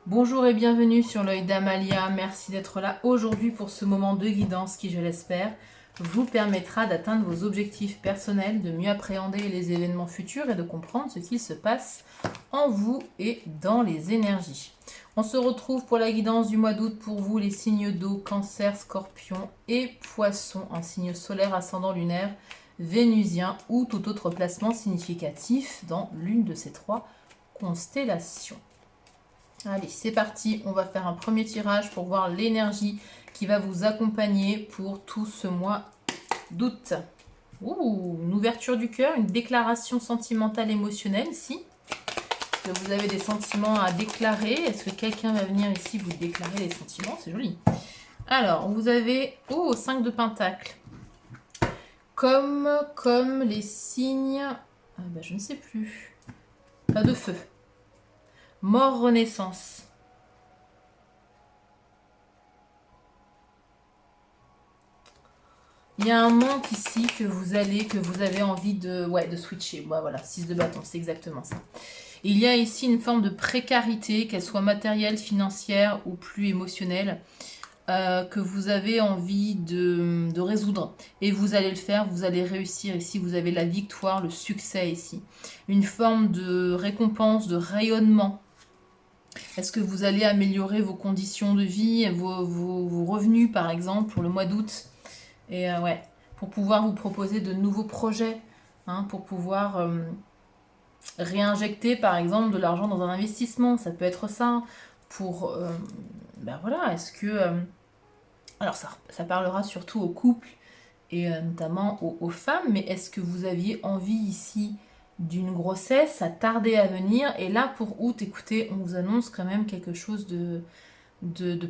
Bonjour et bienvenue sur l'œil d'Amalia. Merci d'être là aujourd'hui pour ce moment de guidance qui, je l'espère, vous permettra d'atteindre vos objectifs personnels, de mieux appréhender les événements futurs et de comprendre ce qu'il se passe en vous et dans les énergies. On se retrouve pour la guidance du mois d'août pour vous, les signes d'eau, cancer, scorpion et poisson en signe solaire, ascendant lunaire, vénusien ou tout autre placement significatif dans l'une de ces trois constellations. Allez, c'est parti, on va faire un premier tirage pour voir l'énergie qui va vous accompagner pour tout ce mois d'août. Ouh, une ouverture du cœur, une déclaration sentimentale émotionnelle ici. Est-ce que vous avez des sentiments à déclarer? Est-ce que quelqu'un va venir ici vous déclarer les sentiments? C'est joli. Alors, vous avez 5 de pentacles. Comme les signes... je ne sais plus. De feu. Mort, renaissance. Il y a un manque ici que vous avez envie de switcher. Voilà, 6 de bâton, c'est exactement ça. Il y a ici une forme de précarité, qu'elle soit matérielle, financière ou plus émotionnelle, que vous avez envie de résoudre. Et vous allez le faire, vous allez réussir ici. Vous avez la victoire, le succès ici. Une forme de récompense, de rayonnement. Est-ce que vous allez améliorer vos conditions de vie, vos revenus par exemple pour le mois d'août? Et pour pouvoir vous proposer de nouveaux projets, pour pouvoir réinjecter par exemple de l'argent dans un investissement, ça peut être ça. Pour, est-ce que... alors ça parlera surtout aux couples et notamment aux femmes, mais est-ce que vous aviez envie ici d'une grossesse, ça tardait à venir, et là pour août, écoutez, on vous annonce quand même quelque chose de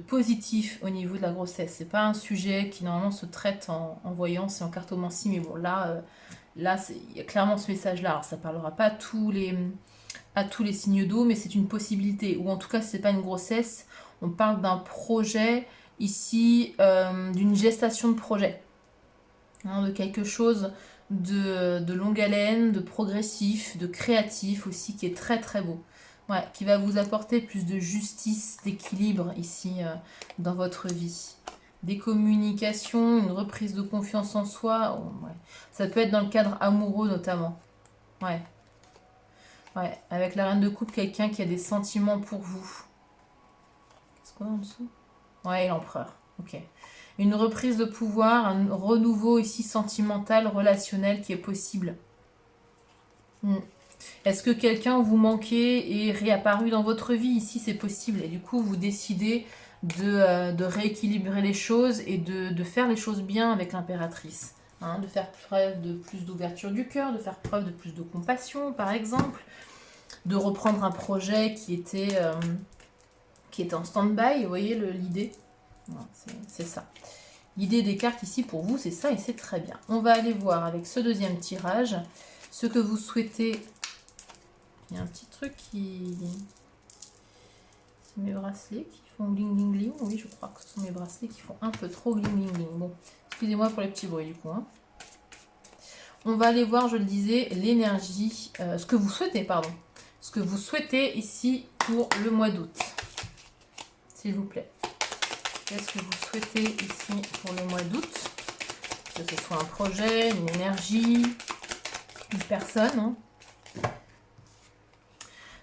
positif au niveau de la grossesse. C'est pas un sujet qui normalement se traite en voyance et en cartomancie, mais bon là il y a clairement ce message là. Alors ça parlera pas à tous les signes d'eau, mais c'est une possibilité, ou en tout cas si c'est pas une grossesse, on parle d'un projet ici, d'une gestation de projet, de quelque chose de longue haleine, de progressif, de créatif aussi, qui est très très beau. Qui va vous apporter plus de justice, d'équilibre ici dans votre vie. Des communications, une reprise de confiance en soi. Ça peut être dans le cadre amoureux notamment. Avec la reine de coupe, quelqu'un qui a des sentiments pour vous. Qu'est-ce qu'on a en dessous? L'empereur. Ok. Une reprise de pouvoir, un renouveau ici sentimental, relationnel qui est possible. Est-ce que quelqu'un vous manquait et est réapparu dans votre vie? Ici, c'est possible. Et du coup, vous décidez de rééquilibrer les choses et de faire les choses bien avec l'impératrice. De faire preuve de plus d'ouverture du cœur, de faire preuve de plus de compassion, par exemple. De reprendre un projet qui était en stand-by. Vous voyez l'idée? C'est ça. L'idée des cartes ici pour vous, c'est ça et c'est très bien. On va aller voir avec ce deuxième tirage ce que vous souhaitez. Il y a un petit truc qui... C'est mes bracelets qui font gling gling gling. Oui, je crois que ce sont mes bracelets qui font un peu trop gling gling gling. Bon, excusez-moi pour les petits bruits du coup. On va aller voir, je le disais, l'énergie, ce que vous souhaitez, pardon. Ce que vous souhaitez ici pour le mois d'août. S'il vous plaît. Qu'est-ce que vous souhaitez ici pour le mois d'août? Que ce soit un projet, une énergie, une personne.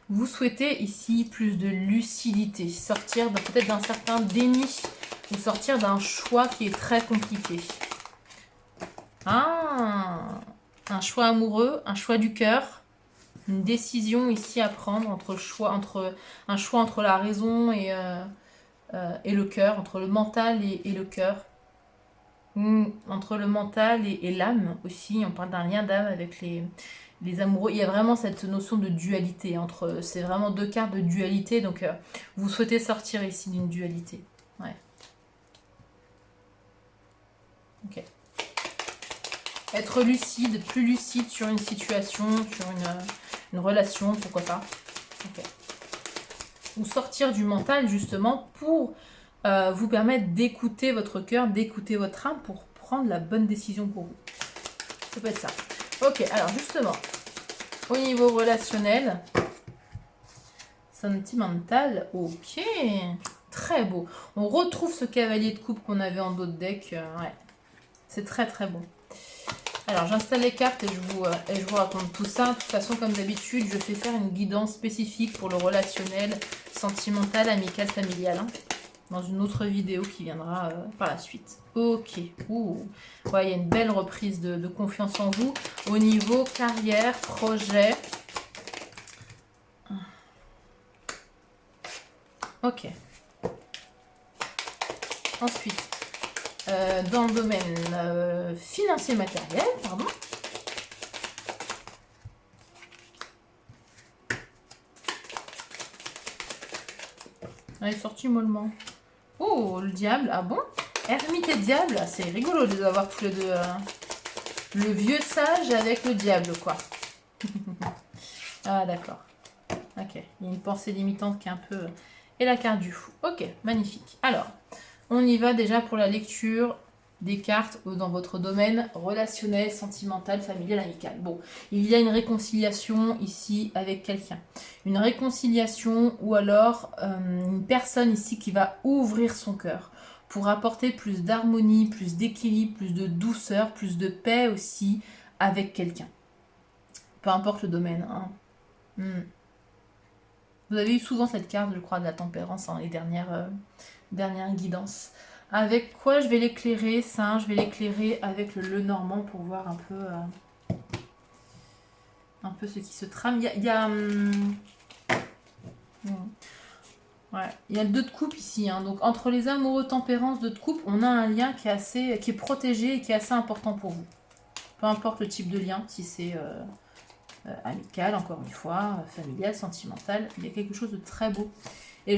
Vous souhaitez ici plus de lucidité, sortir peut-être d'un certain déni ou sortir d'un choix qui est très compliqué. Un choix amoureux, un choix du cœur, une décision ici à prendre un choix entre la raison et le cœur, entre le mental et le cœur. Entre le mental et l'âme aussi, on parle d'un lien d'âme avec les amoureux. Il y a vraiment cette notion de dualité, c'est vraiment deux cartes de dualité, donc vous souhaitez sortir ici d'une dualité. Ok. Être lucide, plus lucide sur une situation, sur une relation, pourquoi pas. Ok. Ou sortir du mental justement pour vous permettre d'écouter votre cœur, d'écouter votre âme pour prendre la bonne décision pour vous. Ça peut être ça. Ok, alors justement, au niveau relationnel, Sentimental, ok. Très beau. On retrouve ce cavalier de coupe qu'on avait en dos de deck. Ouais. C'est très très bon. Alors j'installe les cartes et je vous raconte tout ça. De toute façon, comme d'habitude, je fais faire une guidance spécifique pour le relationnel, sentimental, amical, familial. Hein, dans une autre vidéo qui viendra par la suite. Ok. Ouh. Ouais, il y a une belle reprise de confiance en vous. Au niveau carrière, projet. Ok. Ensuite, dans le domaine financier matériel, pardon. Elle est sortie mollement. Oh, le diable, ah bon? Ermite et diable, c'est rigolo de les avoir tous les deux. Le vieux sage avec le diable, quoi. Ah, d'accord. Ok, il y a une pensée limitante qui est un peu... Et la carte du fou. Ok, magnifique. Alors, on y va déjà pour la lecture des cartes dans votre domaine relationnel, sentimental, familial, amical. Bon, il y a une réconciliation ici avec quelqu'un. Une réconciliation ou alors une personne ici qui va ouvrir son cœur pour apporter plus d'harmonie, plus d'équilibre, plus de douceur, plus de paix aussi avec quelqu'un. Peu importe le domaine. Hein. Vous avez eu souvent cette carte, je crois, de la tempérance dans les dernières guidances. Avec quoi je vais l'éclairer, ça? Je vais l'éclairer avec le Normand pour voir un peu ce qui se trame. Il y a ouais, il y a le 2 de coupe ici. Hein. Donc entre les amoureux tempérance, 2 de coupe, on a un lien qui est protégé et qui est assez important pour vous. Peu importe le type de lien, si c'est amical, encore une fois, familial, sentimental, il y a quelque chose de très beau. Et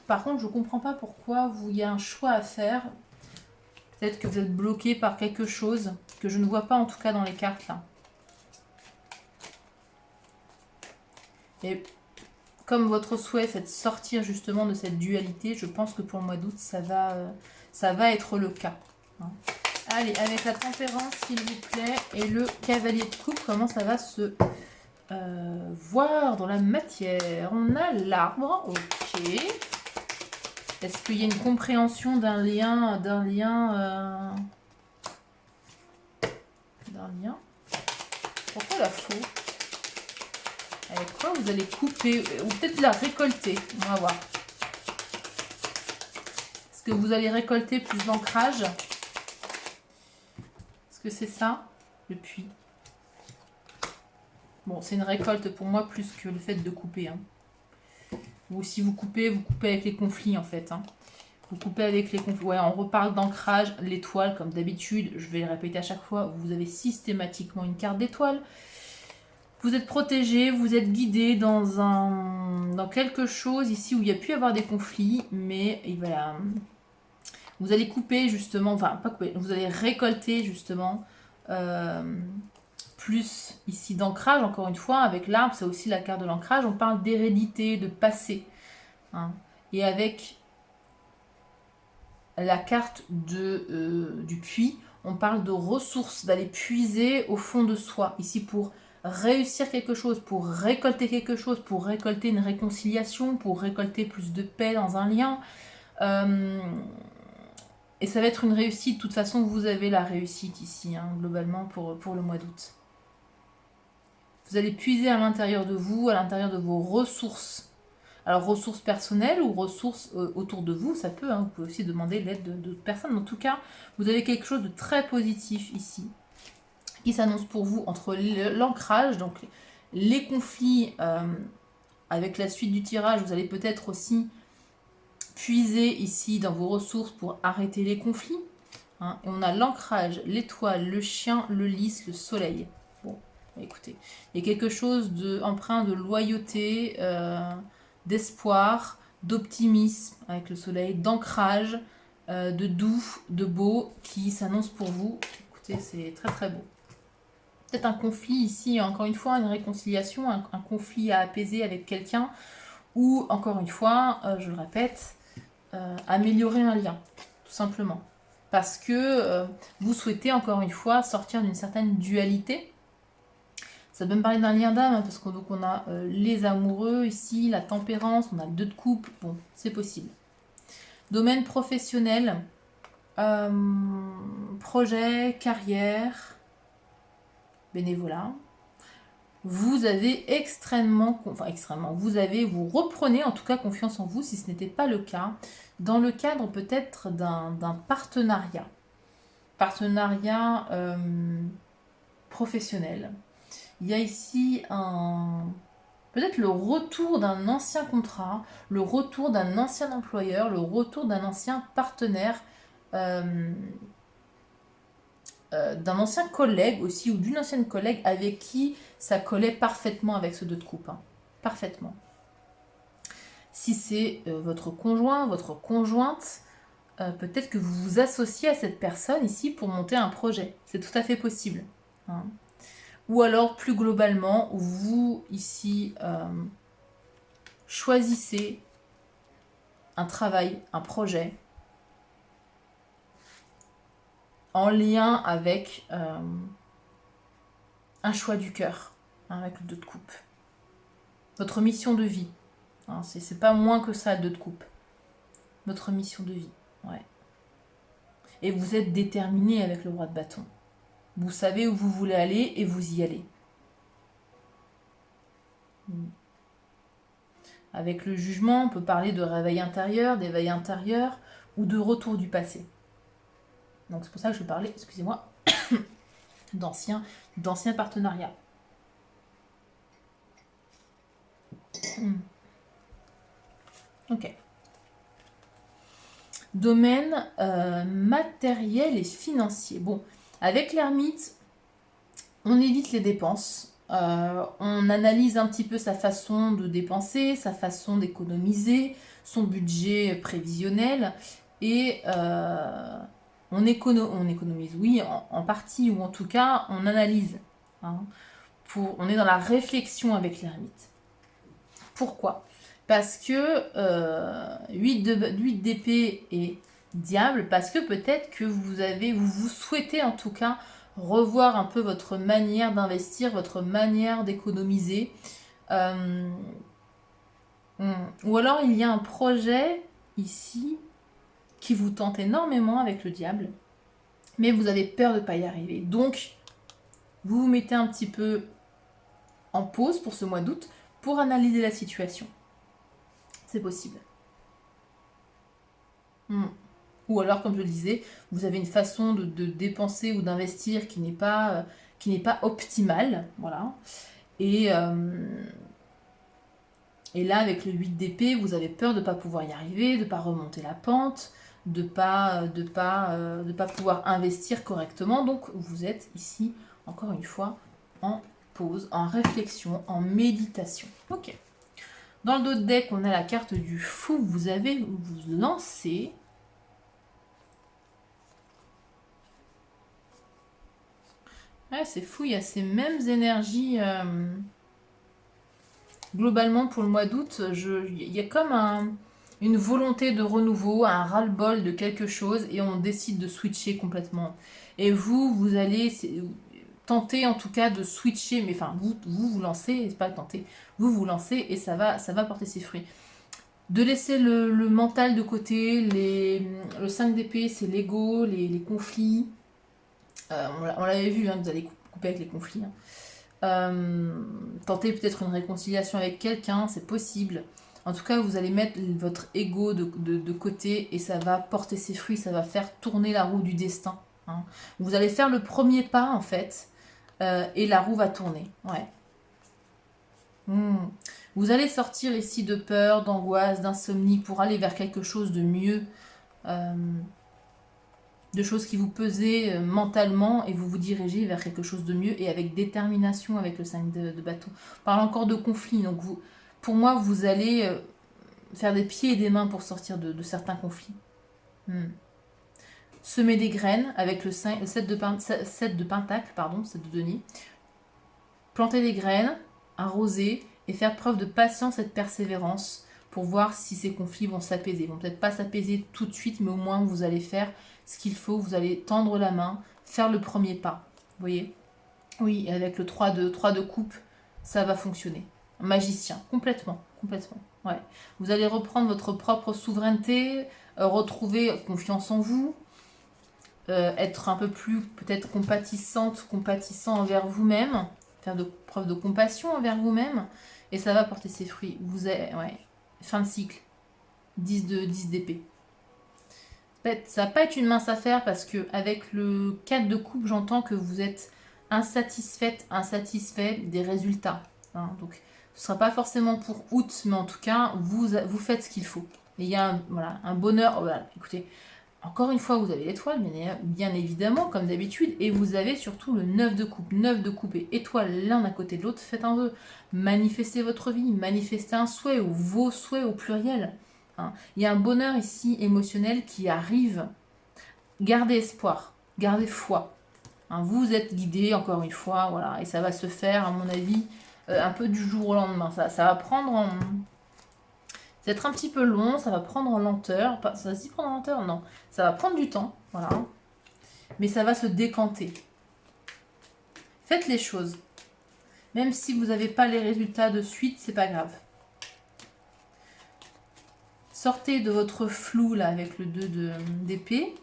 par contre, je ne comprends pas pourquoi il y a un choix à faire. Peut-être que vous êtes bloqué par quelque chose que je ne vois pas en tout cas dans les cartes là. Et comme votre souhait c'est de sortir justement de cette dualité, je pense que pour le mois d'août ça va être le cas. Hein. Allez, avec la tempérance s'il vous plaît et le cavalier de coupe, comment ça va se voir dans la matière? On a l'arbre, ok. Est-ce qu'il y a une compréhension d'un lien. Pourquoi la faux? Avec quoi vous allez couper ou peut-être la récolter? On va voir. Est-ce que vous allez récolter plus d'ancrage? Est-ce que c'est ça? Le puits. Bon, c'est une récolte pour moi plus que le fait de couper. Hein. Ou si vous coupez avec les conflits en fait. Hein. Vous coupez avec les conflits. Ouais, on reparle d'ancrage. L'étoile, comme d'habitude, je vais le répéter à chaque fois, vous avez systématiquement une carte d'étoile. Vous êtes protégé, vous êtes guidé dans quelque chose ici où il y a pu y avoir des conflits, mais voilà. Vous allez couper justement, enfin pas couper, vous allez récolter justement plus ici d'ancrage, encore une fois, avec l'arbre, c'est aussi la carte de l'ancrage, on parle d'hérédité, de passé. Hein. Et avec la carte du puits, on parle de ressources, d'aller puiser au fond de soi, ici pour réussir quelque chose, pour récolter quelque chose, pour récolter une réconciliation, pour récolter plus de paix dans un lien. Et ça va être une réussite. De toute façon, vous avez la réussite ici, hein, globalement, pour le mois d'août. Vous allez puiser à l'intérieur de vous, à l'intérieur de vos ressources. Alors, ressources personnelles ou ressources autour de vous, ça peut. Hein, vous pouvez aussi demander l'aide d'autres personnes. En tout cas, vous avez quelque chose de très positif ici qui s'annonce pour vous entre l'ancrage, donc les conflits avec la suite du tirage. Vous allez peut-être aussi puiser ici dans vos ressources pour arrêter les conflits. Hein. Et on a l'ancrage, l'étoile, le chien, le lys, le soleil. Bon, écoutez, il y a quelque chose empreint de loyauté, d'espoir, d'optimisme avec le soleil, d'ancrage, de doux, de beau qui s'annonce pour vous. Écoutez, c'est très très beau. Peut-être un conflit ici, encore une fois, une réconciliation, un conflit à apaiser avec quelqu'un, ou encore une fois, je le répète, améliorer un lien, tout simplement. Parce que vous souhaitez, encore une fois, sortir d'une certaine dualité. Ça peut me parler d'un lien d'âme, hein, parce qu'on donc on a les amoureux ici, la tempérance, on a le 2 de couple. Bon, c'est possible. Domaine professionnel, projet, carrière, bénévolat. Vous avez vous reprenez en tout cas confiance en vous, si ce n'était pas le cas, dans le cadre peut-être d'un partenariat. Partenariat professionnel. Il y a ici peut-être le retour d'un ancien contrat, le retour d'un ancien employeur, le retour d'un ancien partenaire, d'un ancien collègue aussi, ou d'une ancienne collègue avec qui ça collait parfaitement avec ce 2 de coupe. Hein. Parfaitement. Si c'est votre conjoint, votre conjointe, peut-être que vous vous associez à cette personne ici pour monter un projet. C'est tout à fait possible. Hein. Ou alors, plus globalement, vous, ici, choisissez un travail, un projet, en lien avec un choix du cœur, hein, avec le 2 de coupe. Votre mission de vie. Hein, c'est pas moins que ça, le 2 de coupe. Votre mission de vie. Ouais. Et vous êtes déterminé avec le roi de bâton. Vous savez où vous voulez aller et vous y allez. Avec le jugement, on peut parler de réveil intérieur, d'éveil intérieur ou de retour du passé. Donc c'est pour ça que je parlais, excusez-moi, d'anciens partenariats. Ok. Domaine matériel et financier. Bon, avec l'ermite, on évite les dépenses. On analyse un petit peu sa façon de dépenser, sa façon d'économiser, son budget prévisionnel. Et on économise, oui, en partie, ou en tout cas, on analyse. Hein, on est dans la réflexion avec l'ermite. Pourquoi ? Parce que 8 d'épée et diable, parce que peut-être que vous souhaitez en tout cas revoir un peu votre manière d'investir, votre manière d'économiser. Ou alors il y a un projet ici qui vous tente énormément avec le diable, mais vous avez peur de ne pas y arriver. Donc, vous vous mettez un petit peu en pause pour ce mois d'août pour analyser la situation. C'est possible. Ou alors, comme je le disais, vous avez une façon de dépenser ou d'investir qui n'est pas optimale. Voilà. Et là, avec le 8 d'épée, vous avez peur de ne pas pouvoir y arriver, de ne pas remonter la pente, de pas pouvoir investir correctement. Donc, vous êtes ici, encore une fois, en pause, en réflexion, en méditation. Ok. Dans le dos de deck, on a la carte du fou. Vous lancez. Ouais, c'est fou, il y a ces mêmes énergies. Globalement, pour le mois d'août, il y a comme une volonté de renouveau, un ras-le-bol de quelque chose, et on décide de switcher complètement. Et vous allez tenter en tout cas de switcher, mais enfin, vous lancez, c'est pas tenter, vous lancez et ça va porter ses fruits. De laisser le mental de côté, le 5 d'épée, c'est l'ego, les conflits. On l'avait vu, hein, vous allez couper avec les conflits. Hein. Tenter peut-être une réconciliation avec quelqu'un, c'est possible. En tout cas, vous allez mettre votre ego de côté et ça va porter ses fruits, ça va faire tourner la roue du destin. Hein. Vous allez faire le premier pas en fait et la roue va tourner. Ouais. Vous allez sortir ici de peur, d'angoisse, d'insomnie pour aller vers quelque chose de mieux. De choses qui vous pesaient mentalement et vous vous dirigez vers quelque chose de mieux et avec détermination avec le 5 de bâton. On parle encore de conflit, donc pour moi, vous allez faire des pieds et des mains pour sortir de certains conflits. Semer des graines avec le 7 de pentacle, 7 de denier. Planter des graines, arroser et faire preuve de patience et de persévérance pour voir si ces conflits vont s'apaiser. Ils vont peut-être pas s'apaiser tout de suite, mais au moins vous allez faire ce qu'il faut, vous allez tendre la main, faire le premier pas. Vous voyez ? Oui, et avec le 3 de coupe, ça va fonctionner. Magicien, complètement, complètement. Ouais. Vous allez reprendre votre propre souveraineté, retrouver confiance en vous, être un peu plus peut-être compatissant envers vous-même, faire preuve de compassion envers vous-même, et ça va porter ses fruits. Ouais, fin de cycle, 10 d'épée. Ça va pas être une mince affaire parce que avec le 4 de coupe, j'entends que vous êtes insatisfait des résultats. Hein. Donc, ce sera pas forcément pour août, mais en tout cas, vous faites ce qu'il faut. Et il y a un bonheur. Voilà, écoutez, encore une fois, vous avez l'étoile, bien évidemment, comme d'habitude, et vous avez surtout le 9 de coupe. 9 de coupe et étoile l'un à côté de l'autre, faites un vœu. Manifestez votre vie, manifestez un souhait, ou vos souhaits au pluriel. Hein. Il y a un bonheur ici émotionnel qui arrive. Gardez espoir, gardez foi. Hein, vous êtes guidé, encore une fois, voilà, et ça va se faire, à mon avis, un peu du jour au lendemain. Ça va prendre en... Ça va être un petit peu long, ça va prendre en lenteur. Ça va s'y prendre en lenteur? Non. Ça va prendre du temps, voilà. Mais ça va se décanter. Faites les choses. Même si vous n'avez pas les résultats de suite, c'est pas grave. Sortez de votre flou là avec le 2 d'épée.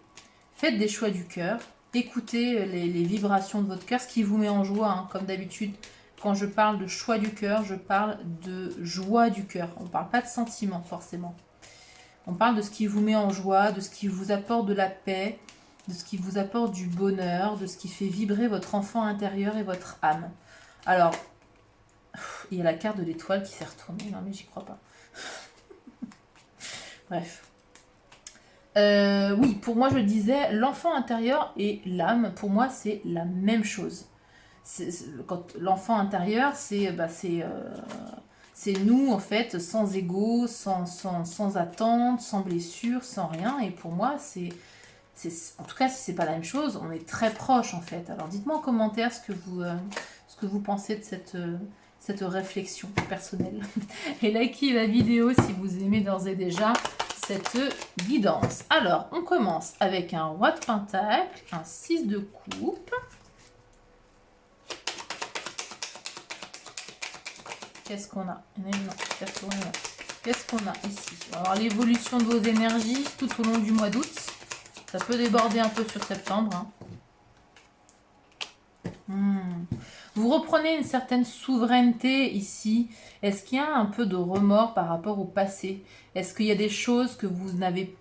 Faites des choix du cœur. Écoutez les vibrations de votre cœur, ce qui vous met en joie, hein, comme d'habitude. Quand je parle de choix du cœur, je parle de joie du cœur. On ne parle pas de sentiment forcément. On parle de ce qui vous met en joie, de ce qui vous apporte de la paix, de ce qui vous apporte du bonheur, de ce qui fait vibrer votre enfant intérieur et votre âme. Alors, il y a la carte de l'étoile qui s'est retournée. Non mais j'y crois pas. Bref. Oui, pour moi je disais, l'enfant intérieur et l'âme, pour moi c'est la même chose. Quand l'enfant intérieur, c'est nous en fait, sans ego, sans attente, sans blessure, sans rien. Et pour moi, en tout cas, si c'est pas la même chose, on est très proche en fait. Alors dites-moi en commentaire ce que vous pensez de cette réflexion personnelle. Et likez la vidéo si vous aimez d'ores et déjà cette guidance. Alors, on commence avec un roi de pentacle, un 6 de coupe. Qu'est-ce qu'on a? Qu'est-ce qu'on a ici? Alors, l'évolution de vos énergies tout au long du mois d'août. Ça peut déborder un peu sur septembre. Hein. Vous reprenez une certaine souveraineté ici. Est-ce qu'il y a un peu de remords par rapport au passé? Est-ce qu'il y a des choses que vous n'avez,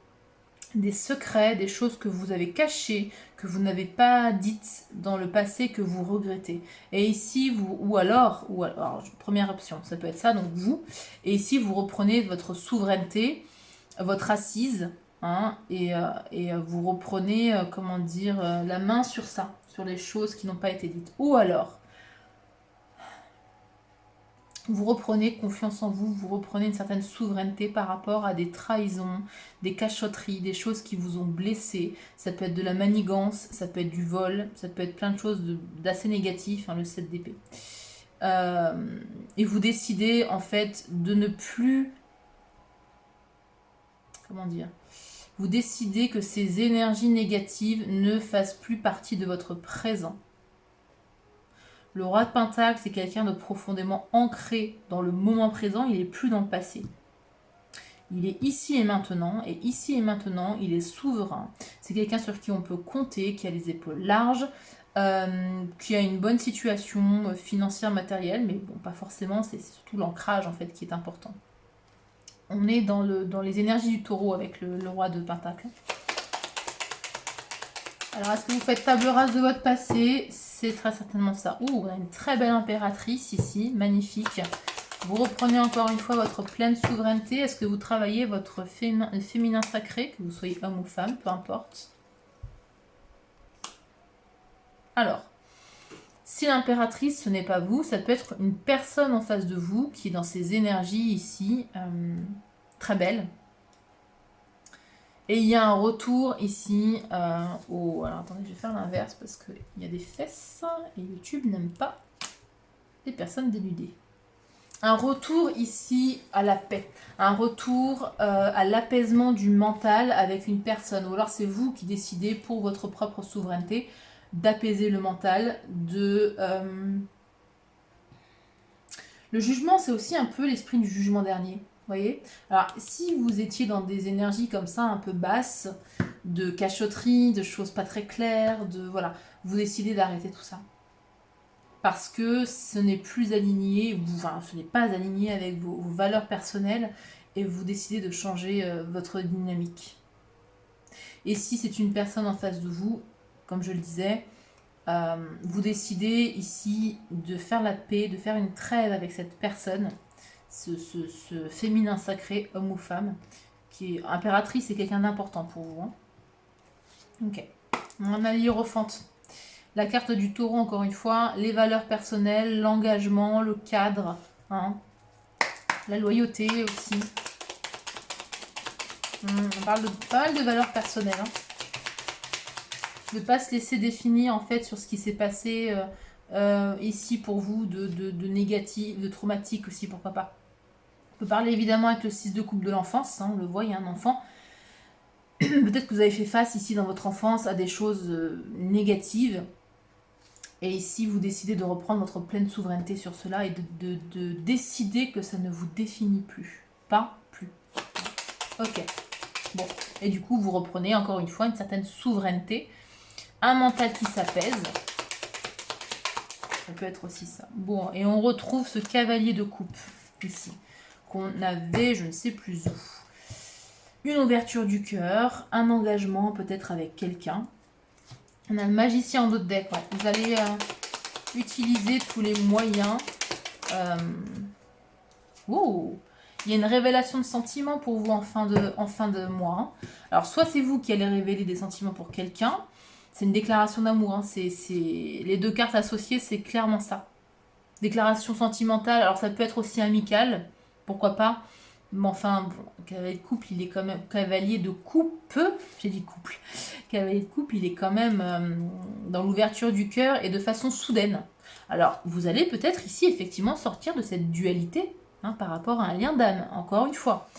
des secrets, des choses que vous avez cachées, que vous n'avez pas dites dans le passé, que vous regrettez? Et ici, ou alors, première option, ça peut être ça, donc vous. Et ici, vous reprenez votre souveraineté, votre assise, hein, et vous reprenez, comment dire, la main sur ça, sur les choses qui n'ont pas été dites. Ou alors, vous reprenez confiance en vous, vous reprenez une certaine souveraineté par rapport à des trahisons, des cachotteries, des choses qui vous ont blessé. Ça peut être de la manigance, ça peut être du vol, ça peut être plein de choses d'assez négatif, hein, le 7 d'épée. Et vous décidez en fait de ne plus... Comment dire? Vous décidez que ces énergies négatives ne fassent plus partie de votre présent. Le roi de Pentacle, c'est quelqu'un de profondément ancré dans le moment présent, il n'est plus dans le passé. Il est ici et maintenant, et ici et maintenant, il est souverain. C'est quelqu'un sur qui on peut compter, qui a les épaules larges, qui a une bonne situation financière, matérielle, mais bon, pas forcément, c'est surtout l'ancrage en fait qui est important. On est dans les énergies du taureau avec le roi de Pentacle. Alors, est-ce que vous faites table rase de votre passé? C'est très certainement ça. Ouh, on a une très belle impératrice ici, magnifique. Vous reprenez encore une fois votre pleine souveraineté. Est-ce que vous travaillez votre féminin sacré, que vous soyez homme ou femme, peu importe. Alors, si l'impératrice, ce n'est pas vous, ça peut être une personne en face de vous qui est dans ses énergies ici, très belle. Et il y a un retour ici Alors attendez, je vais faire l'inverse parce qu'il y a des fesses et YouTube n'aime pas les personnes dénudées. Un retour ici à la paix. Un retour à l'apaisement du mental avec une personne. Ou alors c'est vous qui décidez pour votre propre souveraineté d'apaiser le mental, Le jugement, c'est aussi un peu l'esprit du jugement dernier. Vous voyez? Alors, si vous étiez dans des énergies comme ça, un peu basses, de cachotterie, de choses pas très claires, voilà, vous décidez d'arrêter tout ça. Parce que ce n'est plus aligné, ce n'est pas aligné avec vos valeurs personnelles et vous décidez de changer votre dynamique. Et si c'est une personne en face de vous, comme je le disais, vous décidez ici de faire la paix, de faire une trêve avec cette personne, ce féminin sacré, homme ou femme, qui est impératrice et quelqu'un d'important pour vous. Hein. Ok. On a l'hiérophante. La carte du taureau, encore une fois, les valeurs personnelles, l'engagement, le cadre, hein. La loyauté aussi. On parle de pas mal de valeurs personnelles. Hein. De ne pas se laisser définir en fait sur ce qui s'est passé ici pour vous, de négatif, de traumatique aussi, pourquoi pas. On peut parler évidemment avec le 6 de coupe de l'enfance, hein, on le voit, il y a un enfant. Peut-être que vous avez fait face ici dans votre enfance à des choses négatives. Et ici, vous décidez de reprendre votre pleine souveraineté sur cela et de décider que ça ne vous définit plus. Pas plus. Ok. Bon. Et du coup, vous reprenez encore une fois une certaine souveraineté. Un mental qui s'apaise. Ça peut être aussi ça. Bon, et on retrouve ce cavalier de coupe ici. Qu'on avait, je ne sais plus où. Une ouverture du cœur. Un engagement peut-être avec quelqu'un. On a le magicien en d'autres decks. Ouais. Vous allez utiliser tous les moyens. Oh, il y a une révélation de sentiments pour vous en fin de mois. Hein. Alors, soit c'est vous qui allez révéler des sentiments pour quelqu'un. C'est une déclaration d'amour. Hein. Les deux cartes associées, c'est clairement ça. Déclaration sentimentale. Alors, ça peut être aussi amical. Pourquoi pas. Mais enfin, bon, cavalier de couple, il est quand même... Cavalier de coupe, j'ai dit couple. Cavalier de couple, il est quand même dans l'ouverture du cœur et de façon soudaine. Alors, vous allez peut-être ici, effectivement, sortir de cette dualité hein, par rapport à un lien d'âme, encore une fois.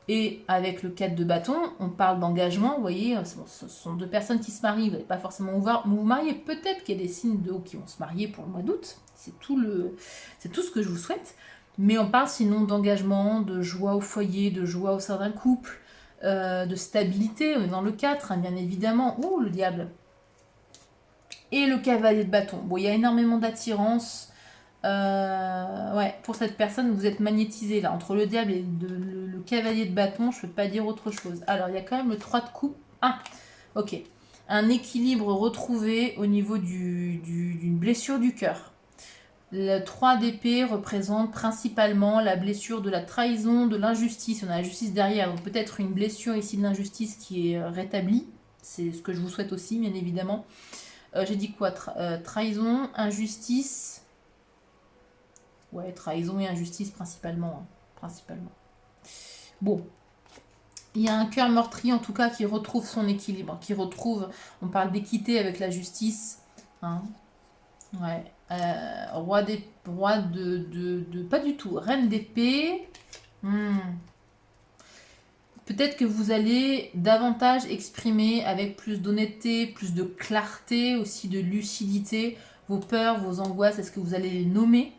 Et avec le 4 de bâton, on parle d'engagement. Vous voyez, ce sont deux personnes qui se marient. Vous n'allez pas forcément vous marier. Peut-être qu'il y a des signes de haut qui vont se marier pour le mois d'août. C'est tout ce que je vous souhaite. Mais on parle sinon d'engagement, de joie au foyer, de joie au sein d'un couple, de stabilité. On est dans le 4, hein, bien évidemment. Ouh, le diable. Et le cavalier de bâton. Bon, il y a énormément d'attirance. Ouais, pour cette personne, vous êtes magnétisé là. Entre le diable et le cavalier de bâton, je ne peux pas dire autre chose. Alors, il y a quand même le 3 de coupe. Ah, ok. Un équilibre retrouvé au niveau d'une blessure du cœur. Le 3 d'épée représente principalement la blessure de la trahison, de l'injustice. On a la justice derrière, donc peut-être une blessure ici de l'injustice qui est rétablie. C'est ce que je vous souhaite aussi, bien évidemment. J'ai dit quoi trahison, injustice. Ouais, trahison et injustice principalement. Hein, principalement. Bon. Il y a un cœur meurtri en tout cas qui retrouve son équilibre. Qui retrouve, on parle d'équité avec la justice. Hein. Ouais. Roi de... Pas du tout. Reine d'épée. Peut-être que vous allez davantage exprimer avec plus d'honnêteté, plus de clarté, aussi de lucidité, vos peurs, vos angoisses. Est-ce que vous allez les nommer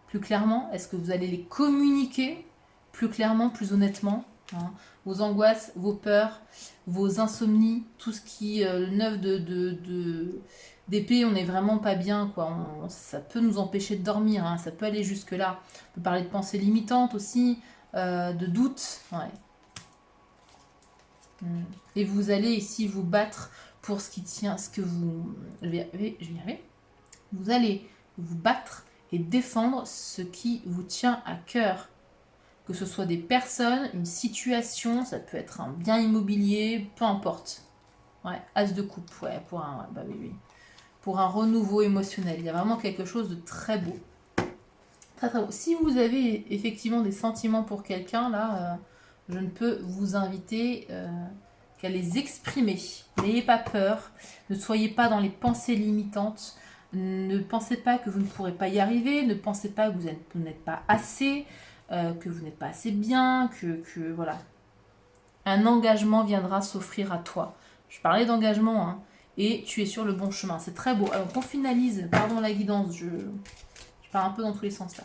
plus clairement? Est-ce que vous allez les communiquer plus clairement, plus honnêtement hein? Vos angoisses, vos peurs, vos insomnies, tout ce qui... le 9 d'épée, on n'est vraiment pas bien, quoi. Ça peut nous empêcher de dormir, hein. Ça peut aller jusque-là. On peut parler de pensées limitantes aussi, de doutes. Ouais. Et vous allez ici vous battre pour ce qui tient, ce que vous... Je vais y arriver. Vous allez vous battre et défendre ce qui vous tient à cœur. Que ce soit des personnes, une situation, ça peut être un bien immobilier, peu importe. Ouais, as de coupe, ouais, pour un... bah oui. Pour un renouveau émotionnel. Il y a vraiment quelque chose de très beau. Très très beau. Si vous avez effectivement des sentiments pour quelqu'un, là, je ne peux vous inviter qu'à les exprimer. N'ayez pas peur. Ne soyez pas dans les pensées limitantes. Ne pensez pas que vous ne pourrez pas y arriver. Ne pensez pas que vous n'êtes pas assez, que vous n'êtes pas assez bien, que voilà. Un engagement viendra s'offrir à toi. Je parlais d'engagement, hein. et tu es sur le bon chemin. C'est très beau. Alors, on finalise, pardon la guidance, je pars un peu dans tous les sens là.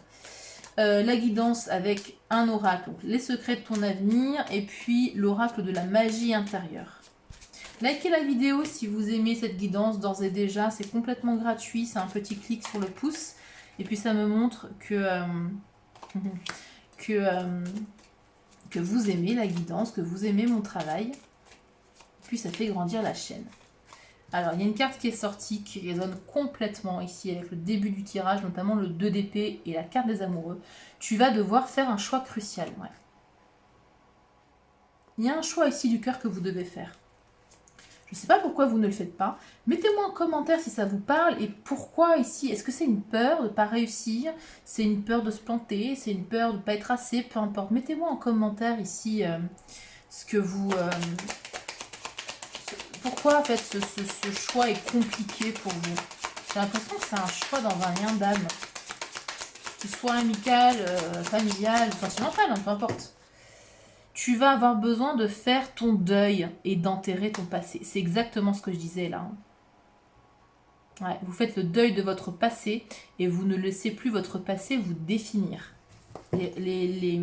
La guidance avec un oracle, donc les secrets de ton avenir, et puis l'oracle de la magie intérieure. Likez la vidéo si vous aimez cette guidance d'ores et déjà, c'est complètement gratuit, c'est un petit clic sur le pouce, et puis ça me montre que vous aimez la guidance, que vous aimez mon travail, puis ça fait grandir la chaîne. Alors, il y a une carte qui est sortie, qui résonne complètement ici avec le début du tirage, notamment le 2 d'épée et la carte des amoureux. Tu vas devoir faire un choix crucial. Ouais. Il y a un choix ici du cœur que vous devez faire. Je ne sais pas pourquoi vous ne le faites pas. Mettez-moi en commentaire si ça vous parle et pourquoi ici. Est-ce que c'est une peur de ne pas réussir? C'est une peur de se planter? C'est une peur de ne pas être assez? Peu importe. Mettez-moi en commentaire ici ce que vous... pourquoi en fait ce choix est compliqué pour vous? J'ai l'impression que c'est un choix dans un lien d'âme. Que ce soit amical, familial, sentimental, hein, peu importe. Tu vas avoir besoin de faire ton deuil et d'enterrer ton passé. C'est exactement ce que je disais là. Ouais, vous faites le deuil de votre passé et vous ne laissez plus votre passé vous définir. Les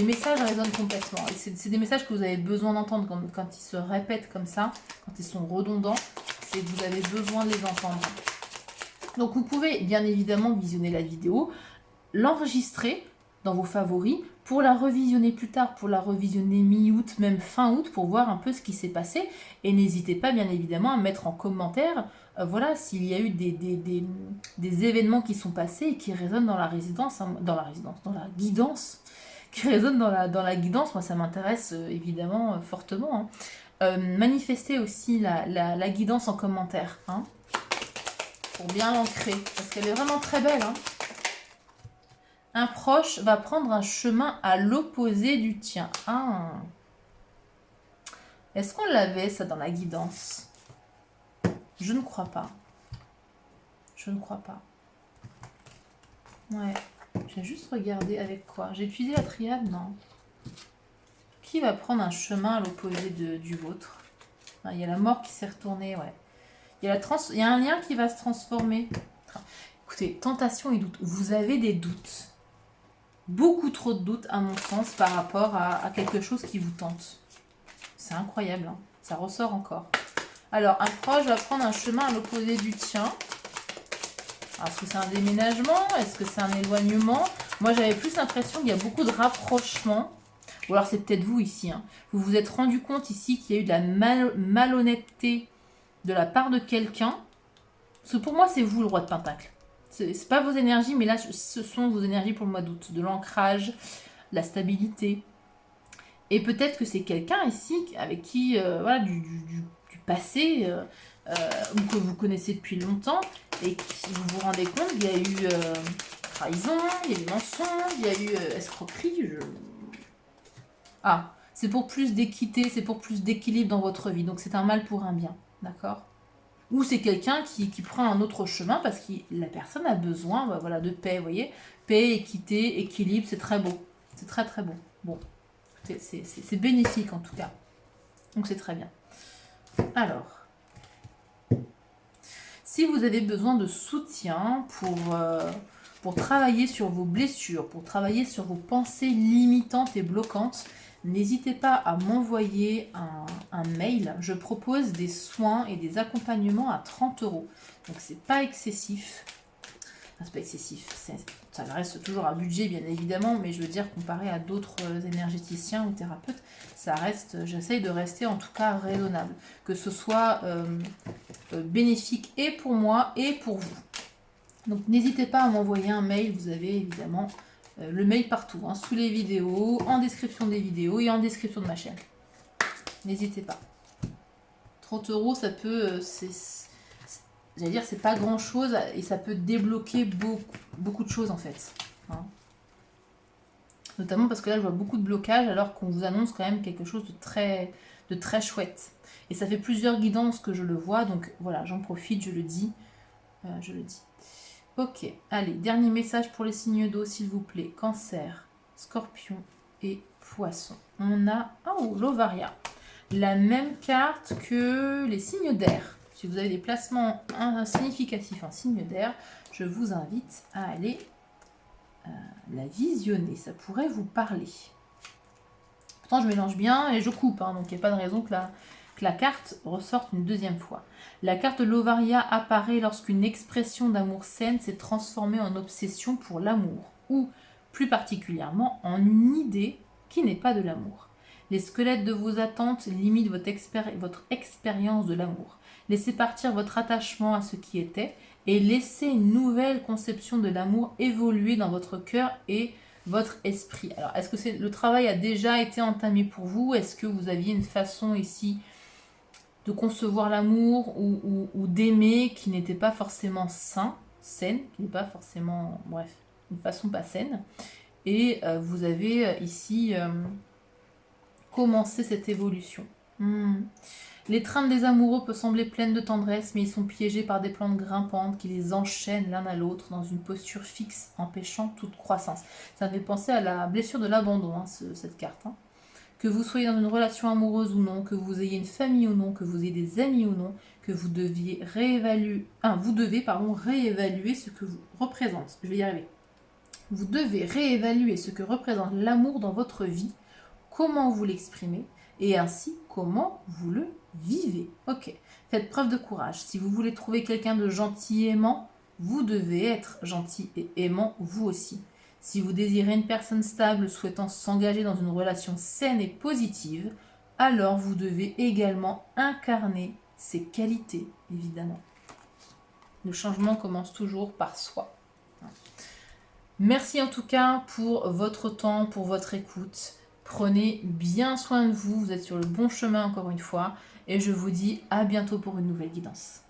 messages résonnent complètement. C'est des messages que vous avez besoin d'entendre quand ils se répètent comme ça, quand ils sont redondants. C'est que vous avez besoin de les entendre. Donc vous pouvez bien évidemment visionner la vidéo, l'enregistrer dans vos favoris pour la revisionner plus tard, pour la revisionner mi-août, même fin août, pour voir un peu ce qui s'est passé. Et n'hésitez pas bien évidemment à mettre en commentaire, voilà, s'il y a eu des événements qui sont passés et qui résonnent dans la guidance, qui résonnent dans la guidance. Moi ça m'intéresse évidemment fortement. Hein. Manifestez aussi la guidance en commentaire, hein, pour bien l'ancrer, parce qu'elle est vraiment très belle. Hein. Un proche va prendre un chemin à l'opposé du tien. Ah. Est-ce qu'on l'avait ça dans la guidance? Je ne crois pas. Je ne crois pas. Ouais. J'ai juste regardé avec quoi. J'ai utilisé la triade, non. Qui va prendre un chemin à l'opposé du vôtre? Ah, il y a la mort qui s'est retournée, ouais. Il y a un lien qui va se transformer. Écoutez, tentation et doute. Vous avez des doutes. Beaucoup trop de doutes, à mon sens, par rapport à quelque chose qui vous tente. C'est incroyable, hein. Ça ressort encore. Alors, un proche va prendre un chemin à l'opposé du tien. Est-ce que c'est un déménagement? Est-ce que c'est un éloignement? Moi, j'avais plus l'impression qu'il y a beaucoup de rapprochements. Ou alors, c'est peut-être vous ici. Hein. Vous vous êtes rendu compte ici qu'il y a eu de la malhonnêteté de la part de quelqu'un. Parce que pour moi, c'est vous le roi de Pentacle. C'est pas vos énergies, mais là, ce sont vos énergies pour le mois d'août. De l'ancrage, la stabilité. Et peut-être que c'est quelqu'un ici avec qui, voilà, du passé, ou que vous connaissez depuis longtemps, et qui vous vous rendez compte qu'il y a eu trahison, il y a eu mensonge, il y a eu escroquerie. Ah, c'est pour plus d'équité, c'est pour plus d'équilibre dans votre vie. Donc c'est un mal pour un bien, d'accord? Ou c'est quelqu'un qui prend un autre chemin parce que la personne a besoin, voilà, de paix, vous voyez. Paix, équité, équilibre, c'est très beau. C'est très très beau. Bon, c'est bénéfique en tout cas. Donc c'est très bien. Alors, si vous avez besoin de soutien pour travailler sur vos blessures, pour travailler sur vos pensées limitantes et bloquantes, n'hésitez pas à m'envoyer un mail. Je propose des soins et des accompagnements à 30 €. Donc c'est pas excessif. Enfin, c'est pas excessif. Ça reste toujours un budget bien évidemment, mais je veux dire comparé à d'autres énergéticiens ou thérapeutes, ça reste. J'essaye de rester en tout cas raisonnable, que ce soit bénéfique et pour moi et pour vous. Donc n'hésitez pas à m'envoyer un mail. Vous avez évidemment le mail partout, hein, sous les vidéos, en description des vidéos et en description de ma chaîne. N'hésitez pas. 30 €, ça peut... j'allais dire, c'est pas grand chose et ça peut débloquer beaucoup de choses en fait. Hein. Notamment parce que là, je vois beaucoup de blocages alors qu'on vous annonce quand même quelque chose de très chouette. Et ça fait plusieurs guidances que je le vois, donc voilà, j'en profite, je le dis. Ok, allez, dernier message pour les signes d'eau, s'il vous plaît. Cancer, Scorpion et Poisson. On a... Oh, l'Ovaria. la même carte que les signes d'air. Si vous avez des placements significatifs en signes d'air, je vous invite à aller la visionner. Ça pourrait vous parler. Pourtant, je mélange bien et je coupe, hein, donc il n'y a pas de raison que la carte ressorte une deuxième fois. La carte de l'Ovaria apparaît lorsqu'une expression d'amour saine s'est transformée en obsession pour l'amour, ou plus particulièrement en une idée qui n'est pas de l'amour. Les squelettes de vos attentes limitent votre expérience de l'amour. Laissez partir votre attachement à ce qui était et laissez une nouvelle conception de l'amour évoluer dans votre cœur et votre esprit. Alors, est-ce que le travail a déjà été entamé pour vous? Est-ce que vous aviez une façon ici de concevoir l'amour ou d'aimer qui n'était pas forcément saine, qui n'est pas forcément, bref, une façon pas saine? Et vous avez ici commencé cette évolution. L'étreinte des amoureux peut sembler pleine de tendresse, mais ils sont piégés par des plantes grimpantes qui les enchaînent l'un à l'autre dans une posture fixe, empêchant toute croissance. Ça me fait penser à la blessure de l'abandon, hein, cette carte. Hein. Que vous soyez dans une relation amoureuse ou non, que vous ayez une famille ou non, que vous ayez des amis ou non, que vous deviez réévaluer ce que vous représente. Je vais y arriver. Vous devez réévaluer ce que représente l'amour dans votre vie, comment vous l'exprimez, et ainsi comment vous le vivez. Ok, faites preuve de courage. Si vous voulez trouver quelqu'un de gentil et aimant, vous devez être gentil et aimant vous aussi. Si vous désirez une personne stable souhaitant s'engager dans une relation saine et positive, alors vous devez également incarner ces qualités, évidemment. Le changement commence toujours par soi. Merci en tout cas pour votre temps, pour votre écoute. Prenez bien soin de vous, vous êtes sur le bon chemin encore une fois. Et je vous dis à bientôt pour une nouvelle guidance.